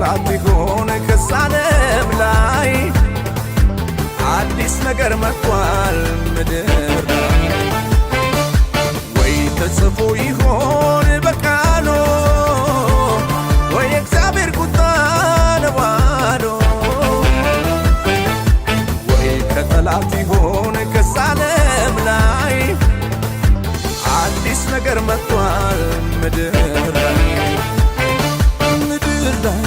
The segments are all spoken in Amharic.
ከጠላት ይሆን ከሳለም ላይ አዲስ ነገር መጥቷል ምድር ወይ ተጽፎ ይሆን በቃሉ ወይ እግዚአብሔር ቁጣ ነዋዶ ወይ ከጠላት ይሆን ከሳለም ላይ አዲስ ነገር መጥቷል ምድር ላይ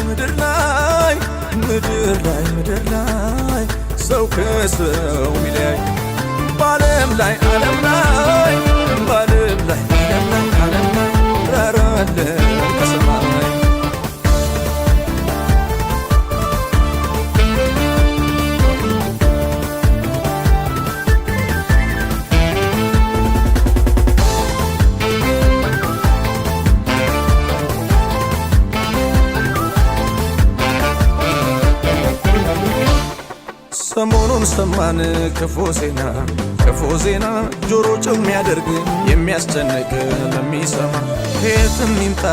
ምድር ላይ ምድር ላይ ምድር ላይ ሰው ከሰው ሚለይ በዓለም ላይ ዓለም ላይ በዓለም ላይ ዓለም ላይ ዓለም ላይ ራራለ ከሰማይ ሰሞኑን ሰማን ክፉ ዜና ጆሮ ጭው የሚያደርግ የሚያስጨንቅ ለሚሰማ ከየትም ይምጣ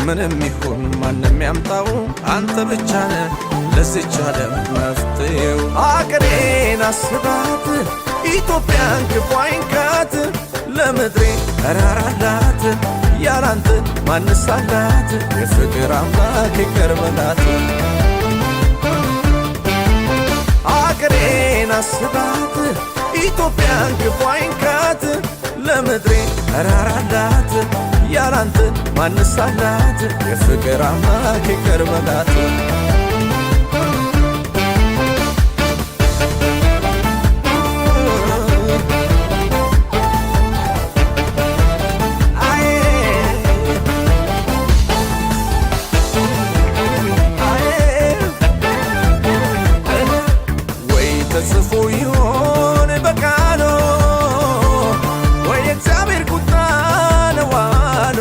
ምንም ይሁን ማንም ያምጣው አንተ ብቻ ነህ ለዚች ዓለም መፍትሄው አገሬን አስባት ኢትዮጵያን ክፉ አይንካት ለምድሬ ራራላት ያላንተ ማንስ አላት የፍቅር አምላክ ይቅር በላት አገሬን አስባት ኢትዮጵያን ክፉ አይንካት ለምድሬ ራራላት ያላንተ ማንስ አላት የፍቅር አምላክ ይቅር በላት ተጽፎ ይሆን በቃሉ ወይ እግዚአብሔር ቁጣ ነዋሎ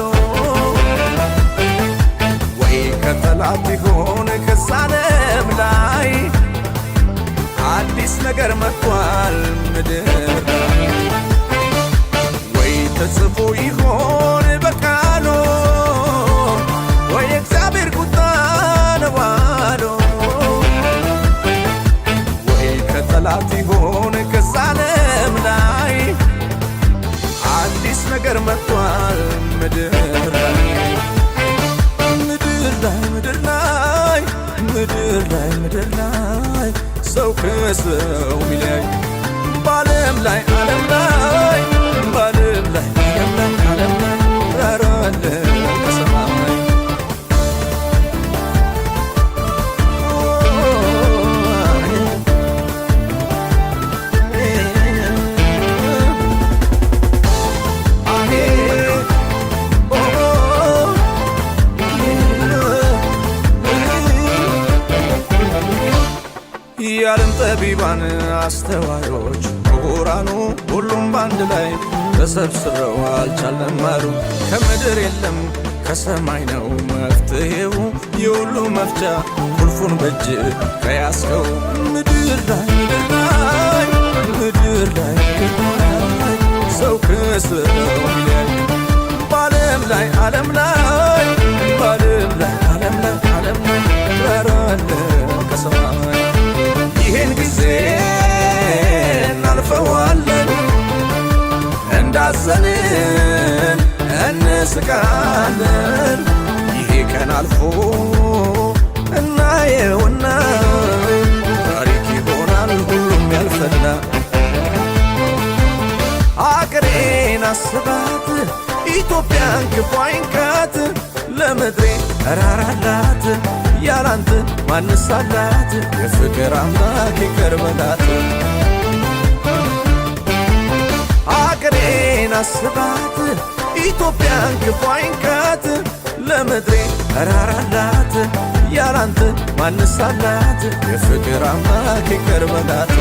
ወይ ከጠላት ይሆን ከሳለም ላይ አዲስ ነገር መጥቷል ምድር ወይ ተጽፎ ይሆን በቃሉ ወይ እግዚአብሔር ቁጣ ነዋሎ ጠላት ይሆን ከሳለም ላይ አዲስ ነገር መጥቷል ምድር ላይ ምድር ላይ ምድር ላይ ምድር ላይ ምድር ላይ ሰው ከሰው ሚለይ በዓለም ላይ ዓለም ላይ በዓለም ላይ ዓለም ላይ ዓለም ላይ ራራለ ከሰማይ የዓለም ጠቢባን አስተዋዮች ምሁራኑ ሁሉም ባንድ ላይ ተሰብስበው አልቻለም አሉ ከምድር የለም ከሰማይ ነው መፍትሄው የሁሉ መፍቻ ቁልፉን በእጅ ከያዝከው ምድር ላይ ምድር ላይ ምድር ላይ ሰው ከሰው ሚለይ በዓለም ላይ ዓለም ላይ በዓለም ላይ ዓለም ላይ ዓለም ላይ ራራለ ከሰማይ ይህን ጊዜ እናልፈዋለን እንዳዘንን እንስቃለን ይሄ ቀን አልፎ እናየውና ታሪክ ይሆናል ሁሉም ያልፈና አገሬን አስባት ኢትዮጵያን ክፉ አይንካት ለምድሬ ራራላት ያላንተ ማንስ አላት የፍቅር አምላክ ይቅር በላት አገሬን አስባት ኢትዮጵያን ክፉ አይንካት ለምድሬ ራራላት ያላንተ ማንስ አላት የፍቅር አምላክ ይቅር በላት